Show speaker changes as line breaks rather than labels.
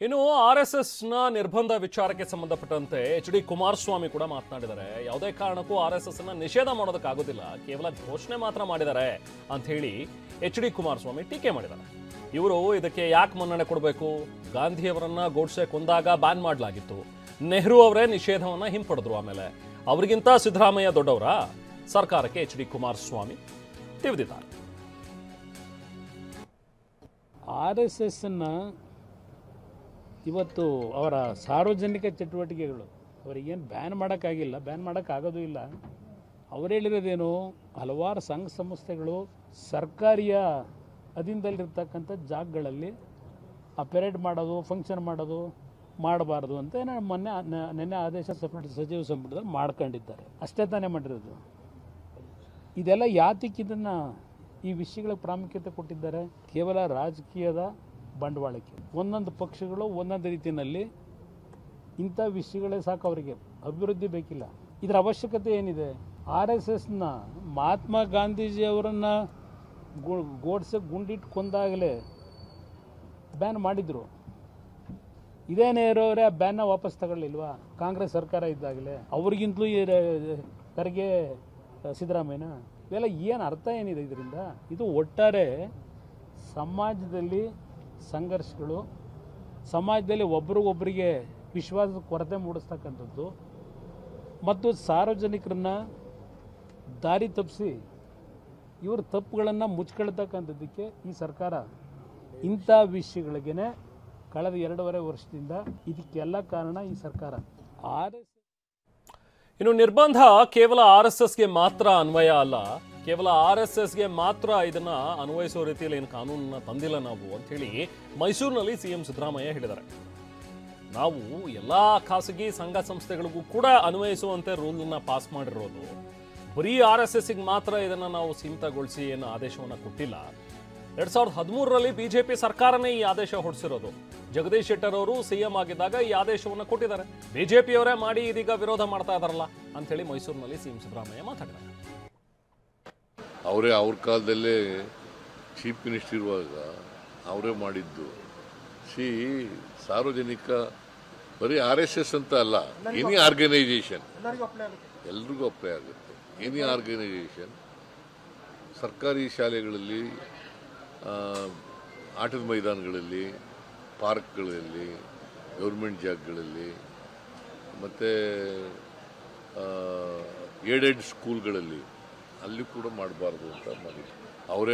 ಇನ್ನು RSSನ ನಿರ್ಬಂಧ ವಿಚಾರಕ್ಕೆ ಸಂಬಂಧಪಟ್ಟಂತೆ HD ಕುಮಾರಸ್ವಾಮಿ ಕೂಡ ಮಾತನಾಡಿದ್ದಾರೆ. ಯಾವುದೇ ಕಾರಣಕ್ಕೂ RSSನ ನಿಷೇಧ ಮಾಡೋದಕ್ಕಾಗೋದಿಲ್ಲ, ಕೇವಲ ಘೋಷಣೆ ಮಾತ್ರ ಮಾಡಿದ್ದಾರೆ ಅಂತ ಹೇಳಿ HD ಕುಮಾರಸ್ವಾಮಿ ಟೀಕೆ ಮಾಡಿದ್ದಾರೆ. ಇವರು ಇದಕ್ಕೆ ಯಾಕೆ ಮನ್ನಣೆ ಕೊಡಬೇಕು? ಗಾಂಧಿಯವರನ್ನ ಗೋಡ್ಸೆ ಕೊಂದಾಗ ಬ್ಯಾನ್ ಮಾಡಲಾಗಿತ್ತು, ನೆಹರು ಅವರೇ ನಿಷೇಧವನ್ನ ಹಿಂಪಡೆದ್ರು, ಆಮೇಲೆ ಅವರಿಗಿಂತ ಸಿದ್ದರಾಮಯ್ಯ ದೊಡ್ಡವರ ಸರ್ಕಾರಕ್ಕೆ HD ಕುಮಾರಸ್ವಾಮಿ ತಿವಿದಿದ್ದಾರೆ.
RSSನ ಇವತ್ತು ಅವರ ಸಾರ್ವಜನಿಕ ಚಟುವಟಿಕೆಗಳು ಅವರಿಗೇನು ಬ್ಯಾನ್ ಮಾಡೋಕ್ಕಾಗಿಲ್ಲ, ಬ್ಯಾನ್ ಮಾಡೋಕ್ಕಾಗೋದು ಇಲ್ಲ. ಅವ್ರು ಹೇಳಿರೋದೇನು, ಹಲವಾರು ಸಂಘ ಸಂಸ್ಥೆಗಳು ಸರ್ಕಾರಿಯ ಅಧೀನದಲ್ಲಿರ್ತಕ್ಕಂಥ ಜಾಗಗಳಲ್ಲಿ ಆ ಪೆರೇಡ್ ಮಾಡೋದು, ಫಂಕ್ಷನ್ ಮಾಡೋದು ಮಾಡಬಾರ್ದು ಅಂತ ನೆನ್ನೆ ಆದೇಶ ಸಚಿವ ಸಂಪುಟದಲ್ಲಿ ಮಾಡ್ಕೊಂಡಿದ್ದಾರೆ. ಅಷ್ಟೇ ತಾನೇ ಮಾಡಿರೋದು. ಇದೆಲ್ಲ ಯಾತಕ್ಕೆ ಇದನ್ನು ಈ ವಿಷಯಗಳಿಗೆ ಪ್ರಾಮುಖ್ಯತೆ ಕೊಟ್ಟಿದ್ದಾರೆ? ಕೇವಲ ರಾಜಕೀಯದ ಬಂಡವಾಳಕ್ಕೆ. ಒಂದೊಂದು ಪಕ್ಷಗಳು ಒಂದೊಂದು ರೀತಿಯಲ್ಲಿ ಇಂಥ ವಿಷಯಗಳೇ ಸಾಕು, ಅವರಿಗೆ ಅಭಿವೃದ್ಧಿ ಬೇಕಿಲ್ಲ. ಇದರ ಅವಶ್ಯಕತೆ ಏನಿದೆ? RSSನ ಮಹಾತ್ಮ ಗಾಂಧೀಜಿಯವರನ್ನು ಗೋಡ್ಸೆ ಗುಂಡಿಟ್ಟು ಕೊಂದಾಗಲೇ ಬ್ಯಾನ್ ಮಾಡಿದರು. ಇದೇ ನೆಹರು ಅವರೇ ಆ ಬ್ಯಾನ್ನ ವಾಪಸ್ ತಗೊಳ್ಳಿಲ್ವಾ? ಕಾಂಗ್ರೆಸ್ ಸರ್ಕಾರ ಇದ್ದಾಗಲೇ ಅವ್ರಿಗಿಂತಲೂ ಖರ್ಗೆ ಸಿದ್ದರಾಮಯ್ಯನ ಇವೆಲ್ಲ ಏನು ಅರ್ಥ ಏನಿದೆ ಇದರಿಂದ? ಇದು ಒಟ್ಟಾರೆ ಸಮಾಜದಲ್ಲಿ ಸಂಘರ್ಷಗಳು, ಸಮಾಜದಲ್ಲಿ ಒಬ್ರಿಗೊಬ್ಬರಿಗೆ ವಿಶ್ವಾಸದ ಕೊರತೆ ಮೂಡಿಸ್ತಕ್ಕಂಥದ್ದು ಮತ್ತು ಸಾರ್ವಜನಿಕರನ್ನ ದಾರಿ ತಪ್ಪಿಸಿ ಇವ್ರ ತಪ್ಪುಗಳನ್ನು ಮುಚ್ಕೊಳ್ತಕ್ಕಂಥದ್ದಕ್ಕೆ ಈ ಸರ್ಕಾರ ಇಂಥ ವಿಷಯಗಳಿಗೇ ಕಳೆದ 2.5 ವರ್ಷದಿಂದ ಇದಕ್ಕೆಲ್ಲ ಕಾರಣ ಈ ಸರ್ಕಾರ.
ಇನ್ನು ನಿರ್ಬಂಧ ಕೇವಲ RSSಗೆ ಮಾತ್ರ ಅನ್ವಯ ಅಲ್ಲ, ಕೇವಲ RSSಗೆ ಮಾತ್ರ ಇದನ್ನ ಅನ್ವಯಿಸೋ ರೀತಿಯಲ್ಲಿ ಏನು ಕಾನೂನನ್ನ ತಂದಿಲ್ಲ ನಾವು ಅಂತ ಹೇಳಿ ಮೈಸೂರಿನಲ್ಲಿ CM ಸಿದ್ದರಾಮಯ್ಯ ಹೇಳಿದ್ದಾರೆ. ನಾವು ಎಲ್ಲಾ ಖಾಸಗಿ ಸಂಘ ಸಂಸ್ಥೆಗಳಿಗೂ ಕೂಡ ಅನ್ವಯಿಸುವಂತೆ ರೂಲ್ನ ಪಾಸ್ ಮಾಡಿರೋದು, ಬರೀ RSSಗೆ ಮಾತ್ರ ಇದನ್ನ ನಾವು ಸೀಮಿತಗೊಳಿಸಿ ಏನು ಆದೇಶವನ್ನ ಕೊಟ್ಟಿಲ್ಲ. 2013ರಲ್ಲಿ ಬಿಜೆಪಿ ಸರ್ಕಾರನೇ ಈ ಆದೇಶ ಹೊರಡಿಸಿರೋದು. ಜಗದೀಶ್ ಶೆಟ್ಟರ್ ಅವರು CM ಆಗಿದ್ದಾಗ ಈ ಆದೇಶವನ್ನು ಕೊಟ್ಟಿದ್ದಾರೆ. ಬಿಜೆಪಿಯವರೇ ಮಾಡಿ ಇದೀಗ ವಿರೋಧ ಮಾಡ್ತಾ ಇದಾರಲ್ಲ ಅಂತ ಹೇಳಿ ಮೈಸೂರಿನಲ್ಲಿ CM ಸಿದ್ದರಾಮಯ್ಯ ಮಾತಾಡಿದ್ದಾರೆ.
ಅವರೇ ಅವ್ರ ಕಾಲದಲ್ಲೇ ಚೀಫ್ ಮಿನಿಸ್ಟರ್ ಇರುವಾಗ ಅವರೇ ಮಾಡಿದ್ದು. ಸಾರ್ವಜನಿಕ ಬರೀ RSS ಅಂತ ಅಲ್ಲ, ಎನಿ ಆರ್ಗನೈಸೇಷನ್ ಎಲ್ರಿಗೂ ಅಪ್ಲೈ ಆಗುತ್ತೆ. ಎನಿ ಆರ್ಗನೈಸೇಷನ್ ಸರ್ಕಾರಿ ಶಾಲೆಗಳಲ್ಲಿ, ಆಟದ ಮೈದಾನಗಳಲ್ಲಿ, ಪಾರ್ಕ್ಗಳಲ್ಲಿ, ಗೌರ್ಮೆಂಟ್ ಜಾಗಗಳಲ್ಲಿ ಮತ್ತು ಏಡೆಡ್ ಸ್ಕೂಲ್ಗಳಲ್ಲಿ ಅಲ್ಲಿ ಕೂಡ ಮಾಡಬಾರ್ದು ಅಂತ ಮಾಡಿದ್ರು. ಅವರೇ